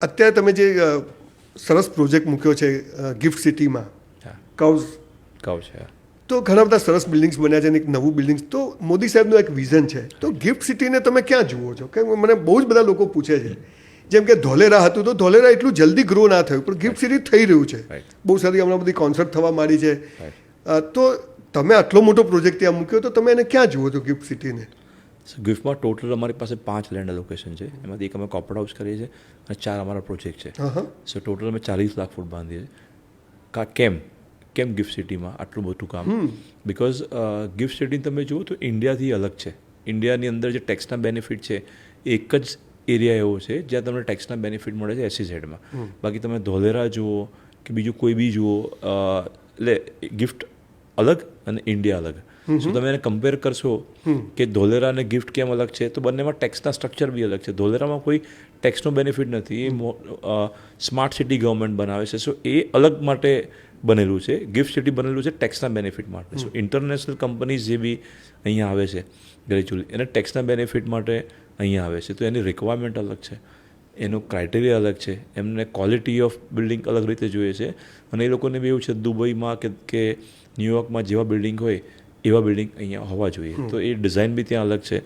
અત્યારે તમે જે સરસ પ્રોજેક્ટ મૂક્યો છે ગિફ્ટ સિટીમાં કવ્સ છે, તો ઘણા બધા સરસ બિલ્ડિંગ્સ બન્યા છે અને એક નવું બિલ્ડિંગ્સ, તો મોદી સાહેબનું એક વિઝન છે, તો ગિફ્ટ સિટીને તમે ક્યાં જુઓ છો? કે મને બહુ જ બધા લોકો પૂછે છે, જેમ કે ધોલેરા હતું તો ધોલેરા એટલું જલ્દી ગ્રો ના થયું, પણ ગિફ્ટ સિટી થઈ રહ્યું છે, બહુ સારી હમણાં બધી કોન્સર્ટ થવા માંડી છે. તો તમે આટલો મોટો પ્રોજેક્ટ ત્યાં મૂક્યો તો તમે એને ક્યાં જુઓ છો ગિફ્ટ સિટીને? ગિફ્ટમાં ટોટલ અમારી પાસે 5 લેન્ડ લોકેશન છે, એમાંથી એક અમે કોર્પોરેટ હાઉસ કરીએ છીએ અને 4 અમારા પ્રોજેક્ટ છે. સો ટોટલ અમે 40 લાખ ફૂટ બાંધીએ છીએ. કેમ ગિફ્ટ સિટીમાં આટલું બધું કામ? બિકોઝ ગિફ્ટ સિટી તમે જુઓ તો ઇન્ડિયાથી અલગ છે. ઇન્ડિયાની અંદર જે ટેક્સના બેનિફિટ છે એક જ એરિયા એવો છે જ્યાં તમને ટેક્સના બેનિફિટ મળે છે SEZમાં. બાકી તમે ધોલેરા જુઓ કે બીજું કોઈ બી જુઓ, એટલે ગિફ્ટ અલગ અને ઇન્ડિયા અલગ. સો તમે એને કમ્પેર કરશો કે ધોલેરા અને ગિફ્ટ કેમ અલગ છે, તો બંનેમાં ટેક્સના સ્ટ્રક્ચર બી અલગ છે. ધોલેરામાં કોઈ ટેક્સનો બેનિફિટ નથી, એ સ્માર્ટ સિટી ગવર્મેન્ટ બનાવે છે, સો એ અલગ માટે બનેલું છે. ગિફ્ટ સિટી બનેલું છે ટેક્સના બેનિફિટ માટે. સો ઇન્ટરનેશનલ કંપનીઝ જે બી અહીંયા આવે છે ગ્રેજ્યુઅલી, એને ટેક્સના બેનિફિટ માટે અહીંયા આવે છે, તો એની રિક્વાયરમેન્ટ અલગ છે, એનું ક્રાઇટેરિયા અલગ છે, એમને ક્વોલિટી ઓફ બિલ્ડિંગ અલગ રીતે જોઈએ છે. અને એ લોકોને બી એવું છે દુબઈમાં કે ન્યુયોર્કમાં જેવા બિલ્ડિંગ હોય એવા બિલ્ડિંગ અહીંયા હોવા જોઈએ, તો એ ડિઝાઇન બી ત્યાં અલગ છે.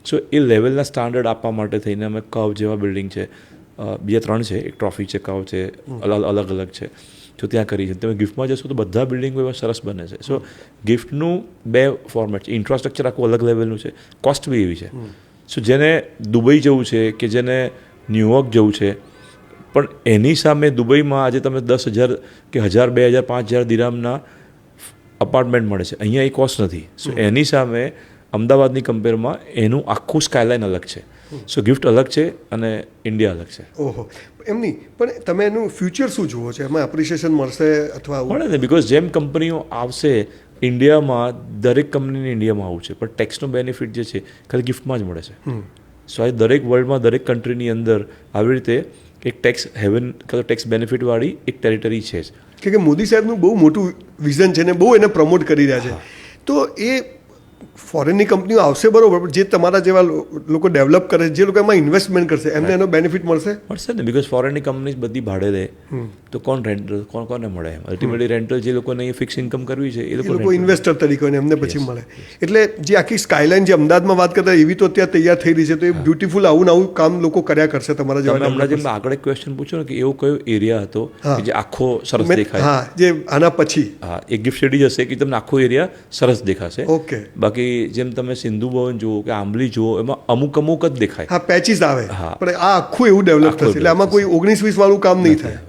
સો એ લેવલના સ્ટાન્ડર્ડ આપવા માટે થઈને અમે કર્વ જેવા બિલ્ડિંગ છે, બીજા 3 છે, એક ટ્રોફી છે, કર્વ છે, અલગ અલગ છે, તો ત્યાં કરી છે. તમે ગિફ્ટમાં જશો તો બધા બિલ્ડિંગો એવા સરસ બને છે. સો ગિફ્ટનું 2 ફોર્મેટ છે, ઇન્ફ્રાસ્ટ્રક્ચર આખું અલગ લેવલનું છે, કોસ્ટ બી એવી છે. સો જેને દુબઈ જવું છે કે જેને ન્યુયોર્ક જવું છે, પણ એની સામે દુબઈમાં આજે તમે 10,000 કે 1,000, 2,000, 5,000 દિરામના અપાર્ટમેન્ટ મળે છે, અહીંયા એ કોસ્ટ નથી. સો એની સામે અમદાવાદની કમ્પેરમાં એનું આખું સ્કાયલાઇન અલગ છે. સો ગિફ્ટ અલગ છે અને ઇન્ડિયા અલગ છે. ઓહો, એમ નહીં, પણ તમે એનું ફ્યુચર શું જુઓ છો? એમાં એપ્રિસિએશન મળશે અથવા મળે ને? બિકોઝ જેમ કંપનીઓ આવશે ઇન્ડિયામાં, દરેક કંપનીને ઇન્ડિયામાં આવું છે, પણ ટેક્સનો બેનિફિટ જે છે ખાલી ગિફ્ટમાં જ મળે છે. સો આ દરેક વર્લ્ડમાં દરેક કન્ટ્રીની અંદર આવી રીતે એક ટેક્સ હેવન કાં તો ટેક્સ બેનિફિટવાળી એક ટેરિટરી છે જ. કે મોદી સાહેબનું બહુ મોટું વિઝન છે ને બહુ એને પ્રમોટ કરી રહ્યા છે, તો એ ફોરેનની કંપનીઓ આવશે બરોબર, પણ જે તમારા જેવા લોકો ડેવલપ કરે, જે લોકો એમાં ઇન્વેસ્ટમેન્ટ કરશે, એમને એનો બેનિફિટ મળશે ને? બિકોઝ ફોરેનની કંપનીઝ બધી ભાડે દે, તો કોને મળે? અલ્ટિમેટલી રેન્ટલ જે લોકોને અહીં ફિક્સ ઇન્કમ કરવી છે એ લોકો ઇન્વેસ્ટર તરીકે એમને પછી મળે. એટલે જે આખી સ્કાયલાઇન જે અમદાવાદમાં વાત કરતા એવી તો અત્યારે તૈયાર થઈ રહી છે, તો એ બ્યુટીફુલ આવું કામ લોકો કર્યા કરશે તમારા જેવા. હમણાં જેમ આગળ એક ક્વેશ્ચન પૂછ્યો ને કે એવો કયો એરિયા હતો કે જે આખો સરસ દેખાય? હા, જે આના પછી એક ગિફ્ટ સિટી જશે કે તમને આખો એરિયા સરસ દેખાશે. ઓકે. બાકી જેમ તમે સિંધુ ભવન જુઓ કે આંબલી જુઓ, એમાં અમુક જ દેખાય. હા, પેચીસ આવે, પણ આ આખું એવું ડેવલપ થશે, એટલે આમાં કોઈ 19-20 વાળું કામ નહીં થાય.